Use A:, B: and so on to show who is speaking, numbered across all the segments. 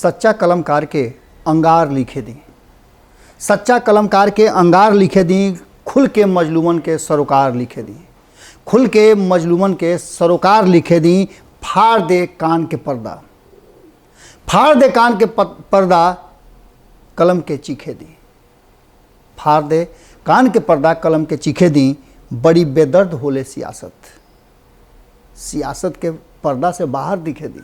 A: सच्चा कलमकार के अंगार लिखे दी, सच्चा कलमकार के अंगार लिखे दी, खुल के मजलूमन के सरोकार लिखे दी, खुल के मजलूमन के सरोकार लिखे दी। फाड़ दे कान के पर्दा, फाड़ दे कान के पर्दा कलम के चीखे दी, फाड़ दे कान के पर्दा कलम के चीखे दी। बड़ी बेदर्द होले सियासत, सियासत के पर्दा से बाहर दिखे दी।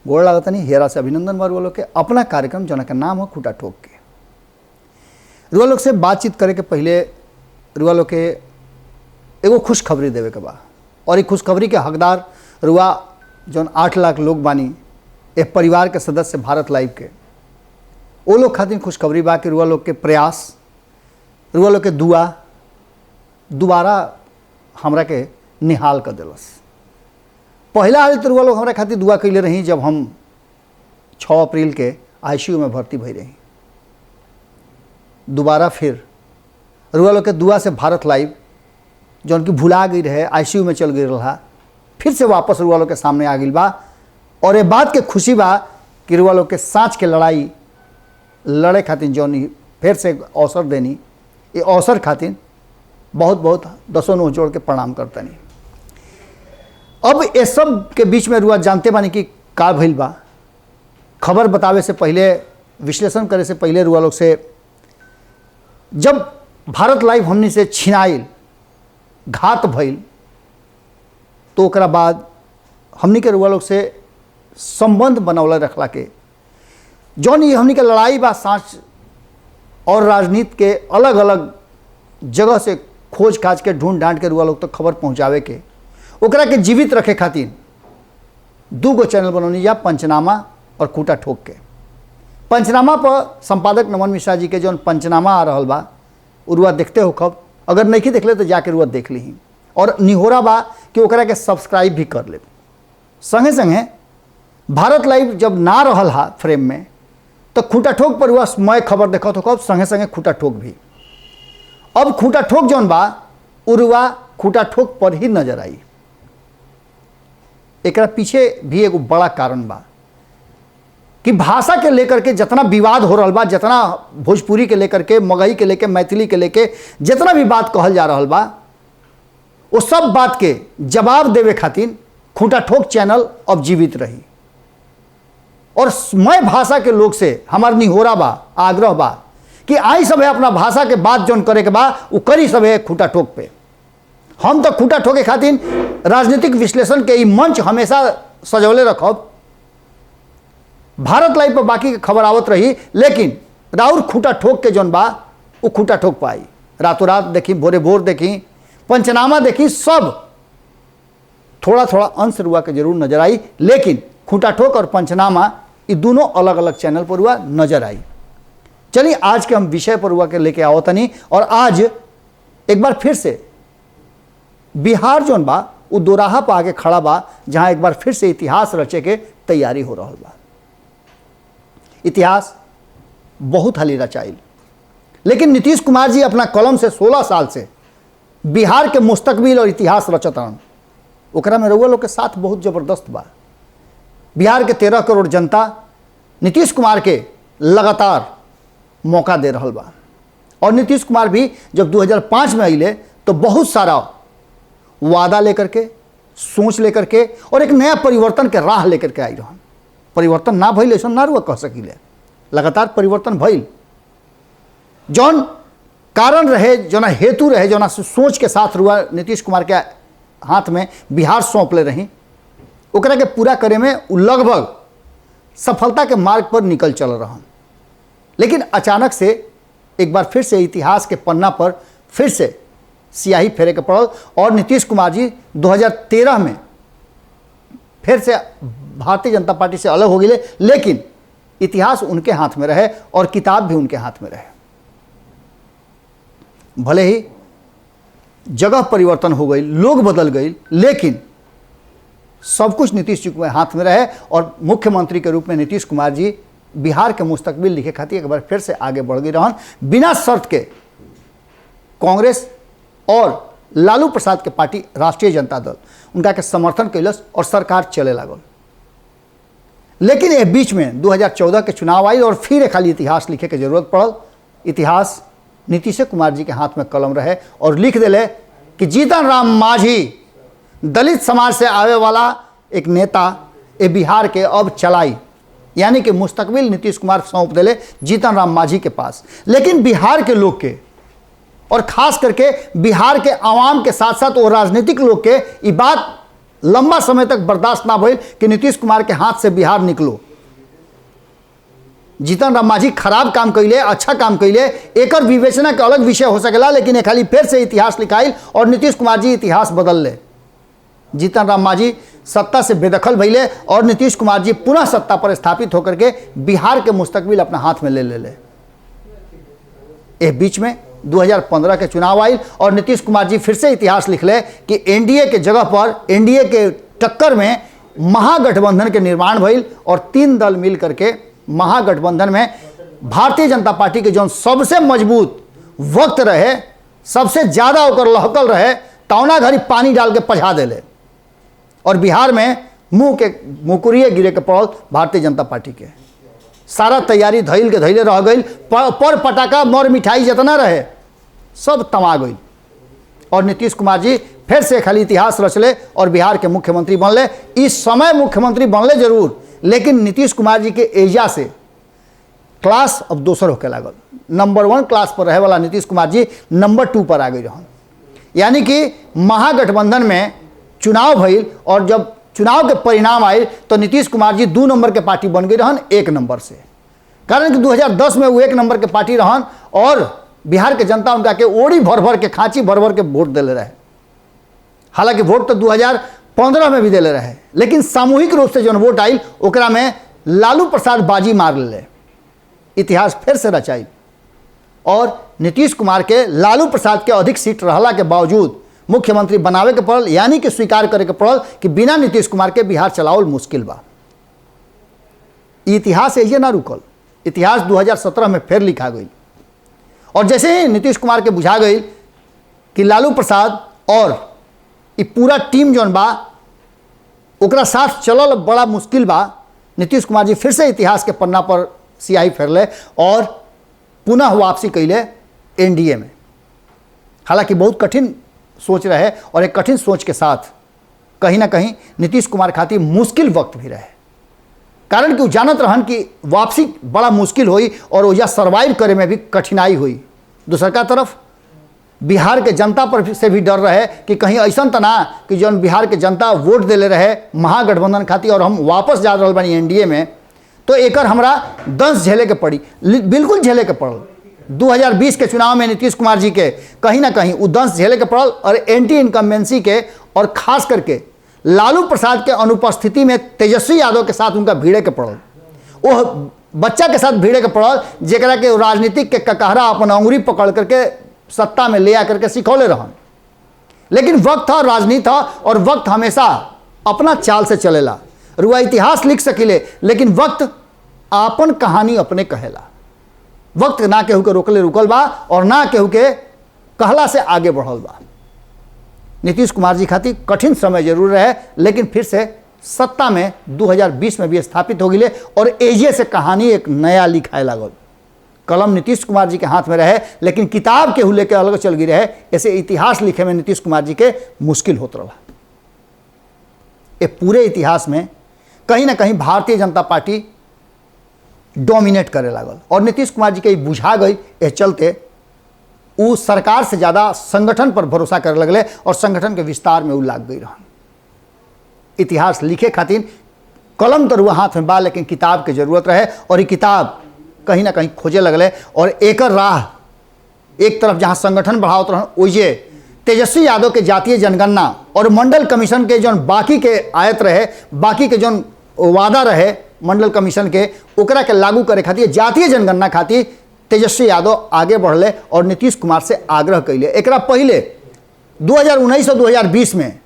A: गोड़ लागत नहीं हेरा से अभिनंदन बार वालों के अपना कार्यक्रम जना का नाम हो खूटा ठोक के। रुआ लोग से बातचीत करे के पहले रुआ लोग के एगो खुशखबरी देवे के बा, और ये खुशखबरी के हकदार रुआ जौन 8 लाख लोग बानी एक परिवार के सदस्य भारत लाइव के, वो लोग खातिर खुशखबरी बा कि रुआ लोग के प्रयास, रुआ लोग के दुआ दोबारा हमरा के निहाल कर दिलस। पहला हाल तो रुआ लोग हमरा खातिर दुआ कैले रही जब हम 6 अप्रैल के आईसीयू में भर्ती भई रही। दोबारा फिर रुआ लोग के दुआ से भारत लाइव जौन की भुला गई रहे, आईसीयू में चल गई रहा, फिर से वापस रुआ लोग के सामने आ गई बा। और ये बात के खुशी बा कि रुआ लोग के सांच के लड़ाई लड़े खातिर जौन फिर से अवसर देनी, ये अवसर खातिर बहुत बहुत दसों नोह जोड़ के प्रणाम करता नहीं। अब ये सब के बीच में रुआ जानते बानी कि का भइल बा। खबर बतावे से पहले, विश्लेषण करे से पहले रुआ लोग से जब भारत लाइव हमनी से छिनाइल, घात भइल, तो ओकरा बाद हमनी के रुआ लोग से संबंध बनौला रखला के जौन ये हमनी के लड़ाई बा सांच और राजनीति के अलग अलग जगह से खोज खाज के ढूंढ ढांड के रुआ लोग तक खबर पहुंचावे के, ओकरा के जीवित रखे खातिर 2 गो चैनल बनौनी, या पंचनामा और खूटा ठोक के। पंचनामा पर संपादक नमन मिश्रा जी के जौन पंचनामा आ रहा बा रुआ देखते हो खब, अगर नहीं देखले तो जाके रुआ देख ली। और निहोरा बा कि ओकरा के सब्सक्राइब भी कर ले। संगे संगे भारत लाइव जब ना रहल हा फ्रेम में, तो खूटा ठोक पर हुआ मैं खबर देखा तो कब संगे संगे खूटा ठोक भी। अब खूटा ठोक जौन बा उरुआ खूटा ठोक पर ही नजर आई। एकरा पीछे भी एगो बड़ा कारण बा कि भाषा के लेकर के जितना विवाद हो रहा बा, जितना भोजपुरी के लेकर के, मगही के लेके, मैथिली के लेके जितना भी बात कहल जा रहा बा, वो सब बात के जवाब देवे खातिर खूटा ठोक चैनल अब जीवित रही। और मैं भाषा के लोग से हमार निहोरा बा, आग्रह बा कि आई सब है अपना भाषा के बात जौन करे के बा वो करी सब है खूटा ठोक पे। हम तो खूटा ठोके खातिर राजनीतिक विश्लेषण के ई मंच हमेशा सजौले रखब। भारत लाइव पर बाकी के खबर आवत रही, लेकिन राउर खूटा ठोक के जौन बा वो खूटा ठोक पाई। रातों रात देखी, भोरे भोर देखी, पंचनामा देखी, सब थोड़ा थोड़ा अंश रुआ के जरूर नजर आई, लेकिन खूटा ठोक और पंचनामा ये दोनों अलग अलग चैनल पर हुआ नजर आई। चलिए आज के हम विषय पर हुआ के लेके आओ तनी। और आज एक बार फिर से बिहार जौन बा वो दोराहा पर आके खड़ा बा, जहां एक बार फिर से इतिहास रचे के तैयारी हो रहा बा। इतिहास बहुत हाली रचाइल, लेकिन नीतीश कुमार जी अपना कलम से 16 साल से बिहार के मुस्तकबिल और इतिहास रचतन। ओकरा में रउआ लोग के साथ बहुत जबरदस्त बा। बिहार के 13 करोड़ जनता नीतीश कुमार के लगातार मौका दे रहा बा। और नीतीश कुमार भी जब 2005 में अइले तो बहुत सारा वादा लेकर के, सोच लेकर के और एक नया परिवर्तन के राह लेकर के आई रहन। परिवर्तन ना भइल ऐसा ना रुआ कह सकीले, लगातार परिवर्तन भइल। जौन कारण रहे, जोना हेतु रहे, जोना सोच के साथ रुआ नीतीश कुमार के हाथ में बिहार सौंप ले रही, ओकरा के पूरा करे में लगभग सफलता के मार्ग पर निकल चल रहा। लेकिन अचानक से एक बार फिर से इतिहास के पन्ना पर फिर से सियाही फेरे के पड़ल और नीतीश कुमार जी 2013 में फिर से भारतीय जनता पार्टी से अलग हो गए, लेकिन इतिहास उनके हाथ में रहे और किताब भी उनके हाथ में रहे। भले ही जगह परिवर्तन हो गई, लोग बदल गए, लेकिन सब कुछ नीतीश जी के हाथ में रहे। और मुख्यमंत्री के रूप में नीतीश कुमार जी बिहार के मुस्तकबिल लिखे खातिर एक बार फिर से आगे बढ़ गई रहन। बिना शर्त के कांग्रेस और लालू प्रसाद के पार्टी राष्ट्रीय जनता दल उनका के समर्थन कैलस और सरकार चले लागल। लेकिन ये बीच में 2014 के चुनाव आई और फिर खाली इतिहास लिखे के जरूरत पड़ल। इतिहास नीतीश कुमार जी के हाथ में कलम रहे और लिख दिले कि जीतन राम मांझी दलित समाज से आवे वाला एक नेता ये बिहार के अब चलाई, यानी कि मुस्तकबिल नीतीश कुमार सौंप दिले जीतन राम मांझी के पास। लेकिन बिहार के लोग के और खास करके बिहार के आवाम के साथ साथ वो राजनीतिक लोग के ये बात लंबा समय तक बर्दाश्त ना भइल कि नीतीश कुमार के हाथ से बिहार निकलो। जीतन राम मांझी खराब काम कैले, अच्छा काम कैले, एक विवेचना के अलग विषय हो सकेला, लेकिन खाली फिर से इतिहास लिखाइल और नीतीश कुमार जी इतिहास बदल ले। जीतन राम मांझी सत्ता से बेदखल भइले और नीतीश कुमार जी पुनः सत्ता पर स्थापित होकर के बिहार के मुस्तकबिल अपना हाथ में ले। इस बीच में 2015 के चुनाव आयल और नीतीश कुमार जी फिर से इतिहास लिख ले कि एनडीए के जगह पर, एनडीए के टक्कर में महागठबंधन के निर्माण भइल और 3 दल मिल करके महागठबंधन में भारतीय जनता पार्टी के जो सबसे मजबूत वक्त रहे, सबसे ज़्यादा ओकर लहकल रहे, तौना घड़ी पानी डाल के पझा दिले और बिहार में मुंह के मुकुरिए गिरे के पड़ल भारतीय जनता पार्टी के। सारा तैयारी धैल के धैले रह गई, पर पटाखा मर मिठाई जितना रहे सब तमा गई और नीतीश कुमार जी फिर से खाली इतिहास रचले और बिहार के मुख्यमंत्री बनले। इस समय मुख्यमंत्री बनले जरूर, लेकिन नीतीश कुमार जी के एजा से क्लास अब दोसर होके लागल। नंबर 1 क्लास पर रहे वाला नीतीश कुमार जी नंबर 2 पर आ गई रहन। यानी कि महागठबंधन में चुनाव भइल और जब चुनाव के परिणाम आए तो नीतीश कुमार जी 2 नंबर के पार्टी बन गई रहन 1 नंबर से। कारण कि 2010 में वो 1 नंबर के पार्टी रहन और बिहार के जनता उनका के ओड़ी भर भर के, खांची भर भर के वोट दिले रहे। हालांकि वोट तो 2015 में भी दिले रहे, लेकिन सामूहिक रूप से जो वोट आई ओकरा में लालू प्रसाद बाजी मार ले। इतिहास फिर से रचाई और नीतीश कुमार के लालू प्रसाद के अधिक सीट रहला के बावजूद मुख्यमंत्री बनावे के पड़ल, यानी कि स्वीकार करे के पड़ल कि बिना नीतीश कुमार के बिहार चलावल मुश्किल बा। इतिहास ये ना रुकल, इतिहास 2017 में फिर लिखा गई और जैसे ही नीतीश कुमार के बुझा गई कि लालू प्रसाद और ये पूरा टीम जौन बा ओकरा साथ चलल बड़ा मुश्किल बा, नीतीश कुमार जी फिर से इतिहास के पन्ना पर सियाही फेरले और पुनः वापसी कैले एनडीए में। हालांकि बहुत कठिन सोच रहे और एक कठिन सोच के साथ कहीं ना कहीं नीतीश कुमार खातिर मुश्किल वक्त भी रहे। कारण कि वो जानत रहन कि वापसी बड़ा मुश्किल हुई और वजह सर्वाइव करे में भी कठिनाई हुई। दूसर का तरफ बिहार के जनता पर से भी डर रहे कि कहीं ऐसा तो ना कि जौन बिहार के जनता वोट दिले रहे महागठबंधन खातिर और हम वापस जा रहा बानी एनडीए में, तो एकर हमरा दंश झेले के पड़ी। बिल्कुल झेले के पड़ल। 2020 के चुनाव में नीतीश कुमार जी के कहीं ना कहीं उदंश झेले के पड़ल और एंटी इनकम्बेंसी के और खास करके लालू प्रसाद के अनुपस्थिति में तेजस्वी यादव के साथ उनका भिड़े के पड़ल। वो बच्चा के साथ भिड़े के पड़ल जेकरा के राजनीतिक के ककहरा अपन अंगुरी पकड़ करके सत्ता में ले आकर के सिखौले रहन। लेकिन वक्त था, राजनीति था और वक्त हमेशा अपना चाल से चलेला। रुआ इतिहास लिख सकिले, लेकिन वक्त आपन कहानी अपने कहेला। वक्त ना केहू के रोकले रुकल बा और ना केहू के कहला से आगे बढ़ल बा। नीतीश कुमार जी खातिर कठिन समय जरूर रहे, लेकिन फिर से सत्ता में 2020 में भी स्थापित हो गए और एजे से कहानी एक नया लिखाए लागल। कलम नीतीश कुमार जी के हाथ में रहे, लेकिन किताब केहू लेके अलग चल गई रहे। ऐसे इतिहास लिखे में नीतीश कुमार जी के मुश्किल होता रहा। ये पूरे इतिहास में कहीं ना कहीं भारतीय जनता पार्टी डोमिनेट करे लागल और नीतीश कुमार जी के बुझा गई। ये चलते वो सरकार से ज़्यादा संगठन पर भरोसा करे लगले और संगठन के विस्तार में वो लाग गई रहन। इतिहास लिखे खातिर कलम तो रुआ हाथ में बा, लेकिन किताब के जरूरत रहे और ये किताब कहीं ना कहीं खोजे लगले और एकर राह एक तरफ जहाँ संगठन बढ़ावत रहन, ओइजे तेजस्वी यादव के जातीय जनगणना और मंडल कमीशन के जो बाकी के आयत रहे, बाकी के जो वादा रहे मंडल कमीशन के, ओकरा के लागू करे खातिर जातीय जनगणना खातिर तेजस्वी यादव आगे बढ़ले और नीतीश कुमार से आग्रह कैले। एकरा पहले 2019 और 2020 में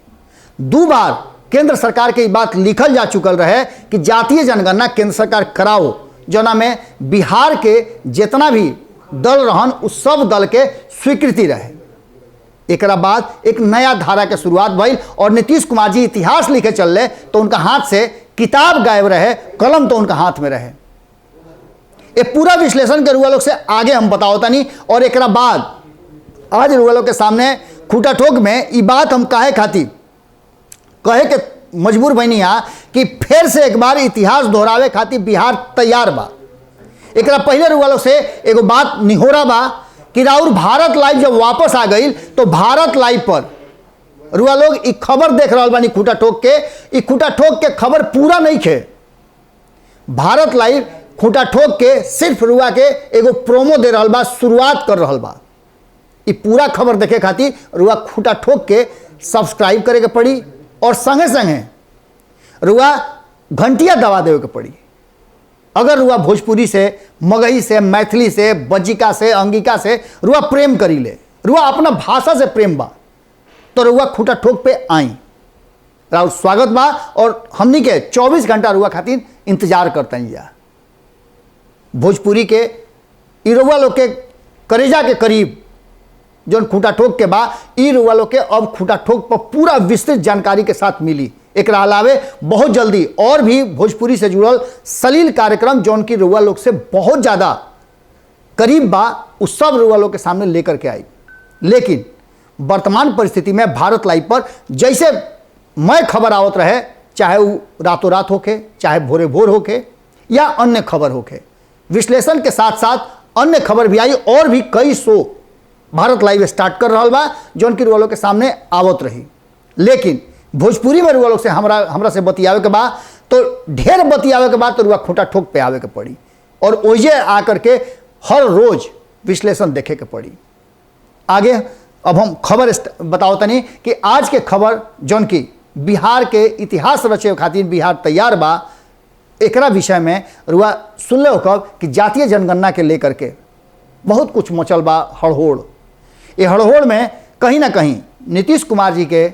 A: 2 बार केंद्र सरकार के बात लिखल जा चुकल रहे कि जातीय जनगणना केंद्र सरकार कराओ, जना में बिहार के जितना भी दल रहन उस सब दल के स्वीकृति रहे। एकरा बाद एक नया धारा के शुरुआत भइल और नीतीश कुमार जी इतिहास लिखे चलले तो उनका हाथ से किताब गायब रहे, कलम तो उनका हाथ में रहे। ये पूरा विश्लेषण के रुआ लोग से आगे हम बताओ तनी। और एक बाद आज रुआ लोग के सामने खूटा ठोक में ये बात हम काहे खाती कहे के मजबूर बनी कि फिर से एक बार इतिहास दोहरावे खातिर बिहार तैयार बा। एक पहले रुआ लोग से एगो बात निहोरा बा कि राउर भारत लाइव जब वापस आ गई तो भारत लाइव पर रुआ लोग ई खबर देख रहा बानी खूटा ठोक के। ई खूटा ठोक के खबर पूरा नहीं खे। भारत लाइव खूटा ठोक के सिर्फ रुआ के एगो प्रोमो दे रहा बा, शुरुआत कर रहा बा। ई पूरा खबर देखे खातिर रुआ खूटा ठोक के सब्सक्राइब करे के पड़ी और संगे संगे रुआ घंटिया दबा देवे के पड़ी। अगर रुआ भोजपुरी से, मगही से, मैथिली से, बज्जिका से, अंगिका से रुआ प्रेम करी ले, रुआ अपना भाषा से प्रेम बा, तो रुआ खूटा ठोक पे आई। राउर स्वागत बा और हमनी के 24 घंटा रुआ खातिर इंतजार करते हैं। भोजपुरी के ई रुआ लोग के करेजा के करीब जो खूटा ठोक के बा, ई रुआ लोग के अब खूटा ठोक पर पूरा विस्तृत जानकारी के साथ मिली। एक अलावे बहुत जल्दी और भी भोजपुरी से जुड़ल सलील कार्यक्रम जौन की रुआ लोग से बहुत ज़्यादा करीब बा, उस सब रुआ लोग के सामने लेकर के आई। लेकिन वर्तमान परिस्थिति में भारत लाइव पर जैसे मैं खबर आवत रहे, चाहे वो रातों रात होके, चाहे भोरे भोर होके या अन्य खबर होके, विश्लेषण के साथ साथ अन्य खबर भी आई और भी कई शो भारत लाइव स्टार्ट कर रहा बा जौन की रुआ लोग के सामने आवत रही। लेकिन भोजपुरी में रुआ लोग से हमरा से बतियावे के बाद तो ढेर बतियावे के बाद तो रुआ खूटा ठोक पे आवे के पड़ी और ओजे आकर के हर रोज विश्लेषण देखे के पड़ी। आगे अब हम खबर बताओ तनी कि आज के खबर जौन की बिहार के इतिहास रचे खातिर बिहार तैयार बा, एकरा विषय में रुआ सुन ले कब कि जातीय जनगणना के लेकर के बहुत कुछ मचल बा हड़होड़। ये हड़होड़ में कहीं ना कहीं नीतीश कुमार जी के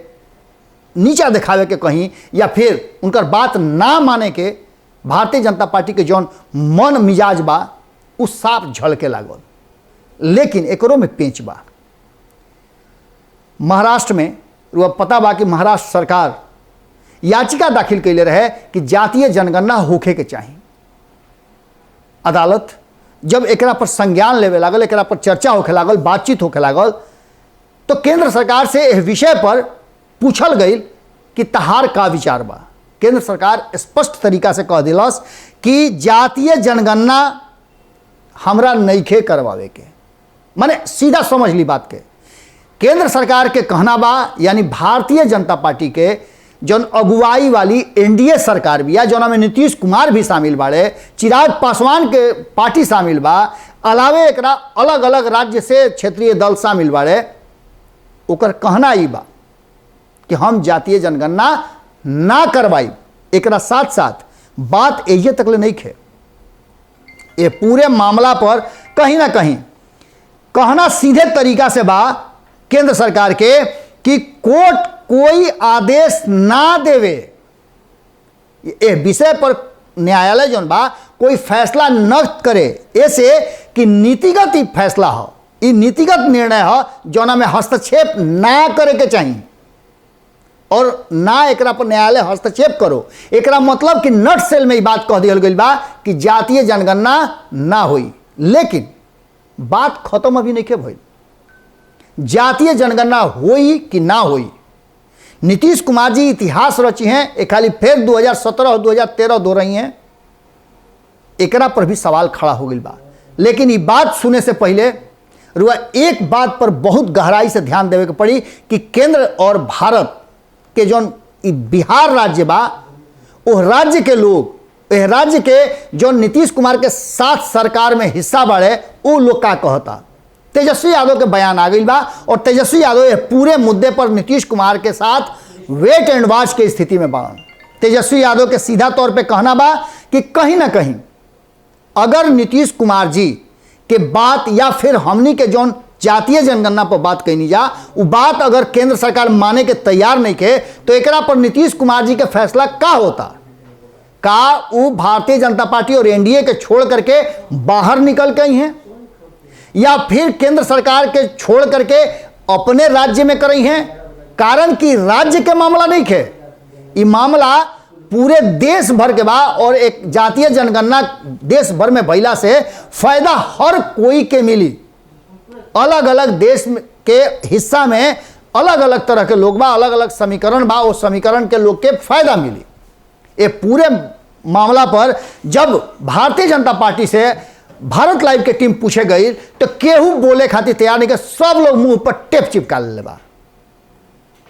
A: नीचा दिखावे के कहीं या फिर उनकर बात ना माने के भारतीय जनता पार्टी के जौन मन मिजाज बा उस साफ झलके लागल। लेकिन एकरों में पेंच बा। महाराष्ट्र में रुआ पता बा कि महाराष्ट्र सरकार याचिका दाखिल कैले रहे कि जातीय जनगणना होखे के चाहिए। अदालत जब एकरा पर संज्ञान लेवे लागल, एकरा पर चर्चा होखे लागल, बातचीत होखे लागल, तो केंद्र सरकार से यह विषय पर पूछल गई कि तहार का विचार बा। केंद्र सरकार स्पष्ट तरीका से कह दिलस कि जातीय जनगणना हमरा नइखे करवावे के। माने सीधा समझ ली बात के। केंद्र सरकार के कहना बा, यानी भारतीय जनता पार्टी के जौन अगुवाई वाली एनडीए सरकार भी है, जौना में नीतीश कुमार भी शामिल बाड़े, चिराग पासवान के पार्टी शामिल बा, अलावे एकरा अलग अलग राज्य से क्षेत्रीय दल शामिल बाड़े, ओकर कहना ई बा कि हम जातीय जनगणना ना करवाई। एकरा साथ साथ बात एजे तक ले नहीं खे। ये पूरे मामला पर कहीं ना कहीं कहना सीधे तरीका से बा केंद्र सरकार के कि कोर्ट कोई आदेश ना देवे। ये विषय पर न्यायालय जौन बा कोई फैसला न करे, ऐसे कि नीतिगत ही फैसला हो, ये नीतिगत निर्णय हो जौना में हस्तक्षेप ना करे के चाहिए और ना एकरा पर न्यायालय हस्तक्षेप करो। एकरा मतलब कि नट सेल में ही बात कह दिया गई बा कि जातीय जनगणना ना हुई। लेकिन बात खत्म अभी नहीं के भइल। जातीय जनगणना हुई कि ना हुई, नीतीश कुमार जी इतिहास रची हैं, एक खाली फिर 2017 और 2013 दो रही हैं, एकरा पर भी सवाल खड़ा हो गई बा। लेकिन ये बात सुने से पहले रुआ एक बात पर बहुत गहराई से ध्यान देवे के पड़ी कि केंद्र और भारत के जौन बिहार राज्य बा, वो राज्य के लोग, वह राज्य के जो नीतीश कुमार के साथ सरकार में हिस्सा बाड़े, वो लोग का कहता। तेजस्वी यादव के बयान आ गई बा और तेजस्वी यादव ये पूरे मुद्दे पर नीतीश कुमार के साथ वेट एंड वॉच की स्थिति में बाड़न। तेजस्वी यादव के सीधा तौर पे कहना बा कि कहीं ना कहीं अगर नीतीश कुमार जी के बात या फिर हमनी के जौन जातीय जनगणना पर बात कहनी जा, वो बात अगर केंद्र सरकार माने के तैयार नहीं के, तो एकरा पर नीतीश कुमार जी के फैसला का होता? का वो भारतीय जनता पार्टी और एनडीए के छोड़ करके बाहर निकल गई हैं या फिर केंद्र सरकार के छोड़ करके अपने राज्य में कर रही हैं? कारण कि राज्य के मामला नहीं है, ये मामला पूरे देश भर के बा और एक जातीय जनगणना देश भर में भइला से फायदा हर कोई के मिली। अलग अलग देश के हिस्सा में अलग अलग तरह के लोग बा, अलग अलग समीकरण बा, उस समीकरण के लोग के फायदा मिली। ये पूरे मामला पर जब भारतीय जनता पार्टी से भारत लाइव के टीम पूछे गई तो केहू बोले खातिर तैयार नहीं, के सब लोग मुंह पर टेप चिपका ले बा।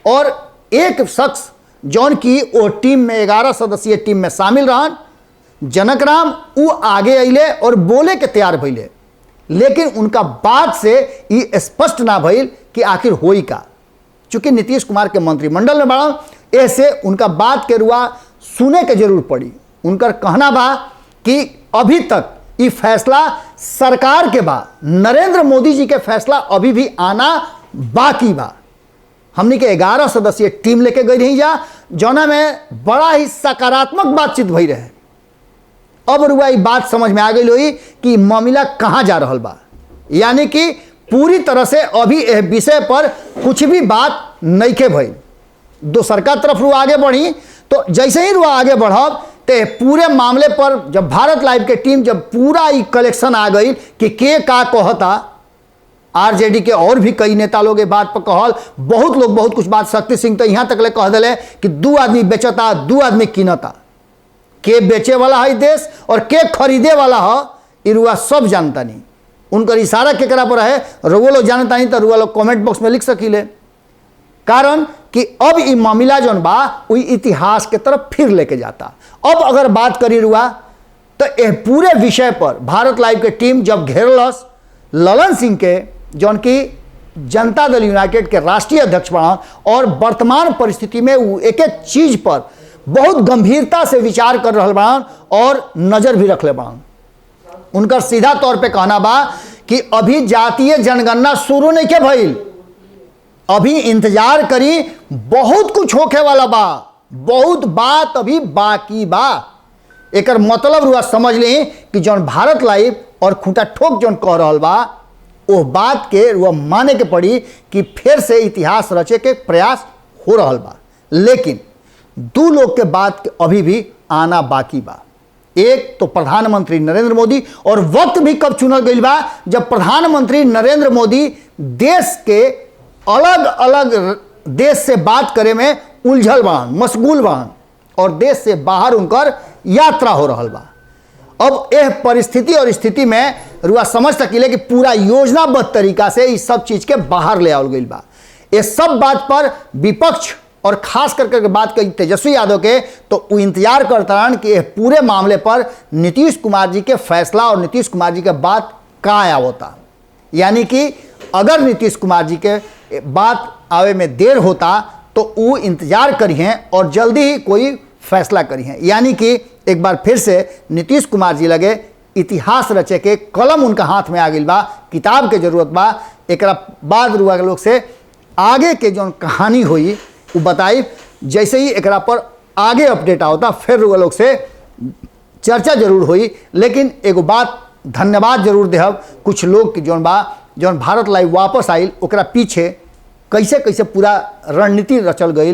A: और एक शख्स जौन की वो टीम में 11 सदस्यीय टीम में शामिल रहन, जनक राम, वो आगे अइले और बोले के तैयार भइले, लेकिन उनका बात से ये स्पष्ट ना भइल कि आखिर होई का। चूंकि नीतीश कुमार के मंत्रिमंडल में बड़ा, ऐसे उनका बात के रुआ सुने के जरूर पड़ी। उनका कहना बा कि अभी तक ये फैसला सरकार के बा, नरेंद्र मोदी जी के फैसला अभी भी आना बाकी बा। हमने के 11 सदस्यीय टीम लेके गई रही जा, जौना में बड़ा ही सकारात्मक बातचीत भई रहे। अब रुआ ये बात समझ में आ गई हुई कि मामला कहाँ जा रहा बा, यानी कि पूरी तरह से अभी यह विषय पर कुछ भी बात नहीं के भई। दोसर का तरफ रुआ आगे बढ़ी तो जैसे ही रुआ आगे बढ़ब तो पूरे मामले पर जब भारत लाइव के टीम जब पूरा ही कलेक्शन आ गई कि के का कहता, आरजेडी के और भी कई नेता लोग ये बात पर कहल, बहुत लोग बहुत कुछ बात, शक्ति सिंह तो यहाँ तक ले कह दिले कि 2 आदमी बेचता 2 आदमी कीनता, के बेचे वाला है देश और के खरीदे वाला है रुआ सब जानता नहीं। उनका इशारा केकरा पर है रुआ लोग जानता नहीं, तो रुआ लोग कमेंट बॉक्स में लिख सकीले। कारण कि अब ये मामला जौन बा वही इतिहास के तरफ फिर लेके जाता। अब अगर बात करी रुआ तो यह पूरे विषय पर भारत लाइव के टीम जब घेरलस ललन सिंह के, जौन की जनता दल यूनाइटेड के राष्ट्रीय अध्यक्ष बना और वर्तमान परिस्थिति में वो एक एक चीज पर बहुत गंभीरता से विचार कर रहा बना और नजर भी रख ले बना। उनका सीधा तौर पे कहना बा कि अभी जातीय जनगणना शुरू नहीं के भइल, अभी इंतजार करी, बहुत कुछ होखे वाला बा, बहुत बात अभी बाकी बा। एकर मतलब रुआ समझ ली कि जौन भारत लाइव और खूंटा ठोक जौन कह रहा बा वो बात के रुआ माने के पड़ी कि फिर से इतिहास रचे के प्रयास हो रहा बा। लेकिन 2 लोग के बात के अभी भी आना बाकी बा। एक तो प्रधानमंत्री नरेंद्र मोदी, और वक्त भी कब चुनल गई बा जब प्रधानमंत्री नरेंद्र मोदी देश के अलग अलग देश से बात करे में उलझल बान, मशगूल बान, और देश से बाहर उनकर यात्रा हो रहा बा। अब यह परिस्थिति और स्थिति में रुआ समझ सकीले कि पूरा योजनाबद्ध तरीका से इस सब चीज के बाहर ले आवल गई बा। ये सब बात पर विपक्ष और खास करके बात कही तेजस्वी यादव के, तो वो इंतजार करता रहन कि यह पूरे मामले पर नीतीश कुमार जी के फैसला और नीतीश कुमार जी के बात का आया होता। यानी कि अगर नीतीश कुमार जी के बात आवे में देर होता तो वो इंतजार करी हैं और जल्दी ही कोई फैसला करी हैं। यानी कि एक बार फिर से नीतीश कुमार जी लगे इतिहास रचे के कलम उनका हाथ में आ गई बा, किताब के जरूरत बा। एक बाद रुआ के लोग से आगे के जो कहानी हुई वो बताई, जैसे ही एक पर आगे अपडेट आवता फिर रुआ लोग से चर्चा जरूर हुई। लेकिन एगो बात धन्यवाद जरूर देहब कुछ लोग की जौन बा जौन भारत लाइव वापस आइल, ओकरा पीछे कैसे कैसे पूरा रणनीति रचल गई,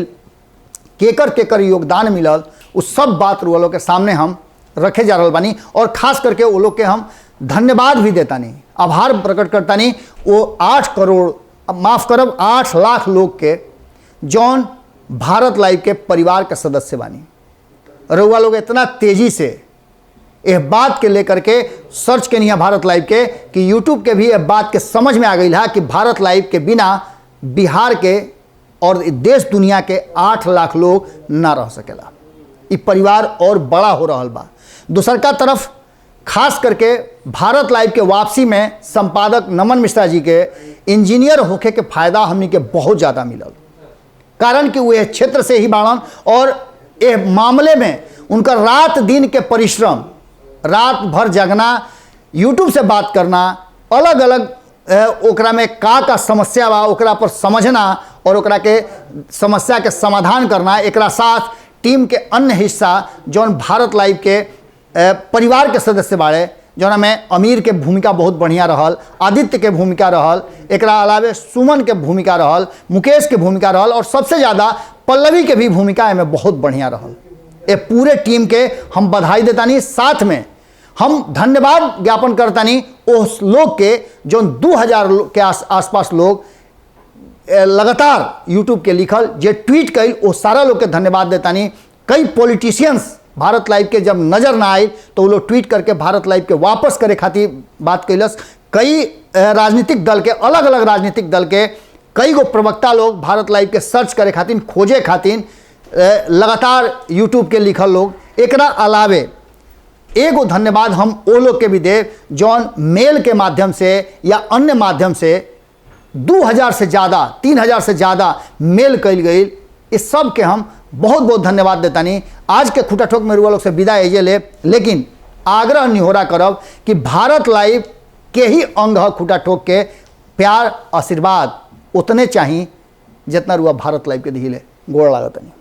A: केकर केकर योगदान मिलल, उस सब बात रुआ लोग के सामने हम रखे जा रहा बानी। और खास करके वो लोग के हम धन्यवाद भी देता नहीं, आभार प्रकट करता नहीं। वो 8 करोड़, माफ़ करब 8 लाख लोग के जौन भारत लाइव के परिवार के सदस्य बानी, रुआ लोग इतना तेजी से यह बात के लेकर के सर्च के नहीं भारत लाइव के कि यूट्यूब के भी यह बात के समझ में आ गई है कि भारत लाइव के बिना बिहार के और देश दुनिया के 8 लाख लोग ना रह सकेला। ये परिवार और बड़ा हो रहा बा। दूसर का तरफ खास करके भारत लाइव के वापसी में संपादक नमन मिश्रा जी के इंजीनियर होके के फायदा हमनी के बहुत ज़्यादा मिलल। कारण कि वे क्षेत्र से ही बाड़न और ये मामले में उनका रात दिन के परिश्रम, रात भर जगना, यूट्यूब से बात करना, अलग अलग ओकरा में का समस्या बा ओकरा पर समझना और ओकरा के समस्या के समाधान करना। एकरा साथ टीम के अन्य हिस्सा जौन भारत लाइव के परिवार के सदस्य बाड़े, जौन में अमीर के भूमिका बहुत बढ़िया रहल, आदित्य के भूमिका रहल, एकरा अलावे सुमन के भूमिका रहल, मुकेश के भूमिका रहल और सबसे ज़्यादा पल्लवी के भी भूमिका में बहुत बढ़िया रहल। ये पूरे टीम के हम बधाई देतानी। साथ में हम धन्यवाद ज्ञापन करतानी उस लोग के जो 2000 के आसपास लोग लगातार यूट्यूब के लिखल जे ट्वीट कई वो सारा लोग के धन्यवाद देतानी। कई पॉलिटिशियंस भारत लाइव के जब नजर ना आए तो वो लोग ट्वीट करके भारत लाइव के वापस करे खातिर बात कैलस। कई राजनीतिक दल के अलग अलग राजनीतिक दल के कई गो प्रवक्ता लोग भारत लाइव के सर्च करे खातिर खोजे खातिर लगातार यूट्यूब के लिखल लोग। एकरा अलावे एगो धन्यवाद हम वो लोग के भी दे जौन मेल के माध्यम से या अन्य माध्यम से 2000 से ज़्यादा 3000 से ज़्यादा मेल कल गई। इस सब के हम बहुत बहुत धन्यवाद देतानी। आज के खुटा ठोक में रुआ लोग से विदा एजे ले, लेकिन आग्रह निहोरा करब कि भारत लाइव के ही अंग खुटा ठोक के प्यार आशीर्वाद उतने चाहिए जितना रुआ भारत लाइव के दिले। गोड़ लागतनी।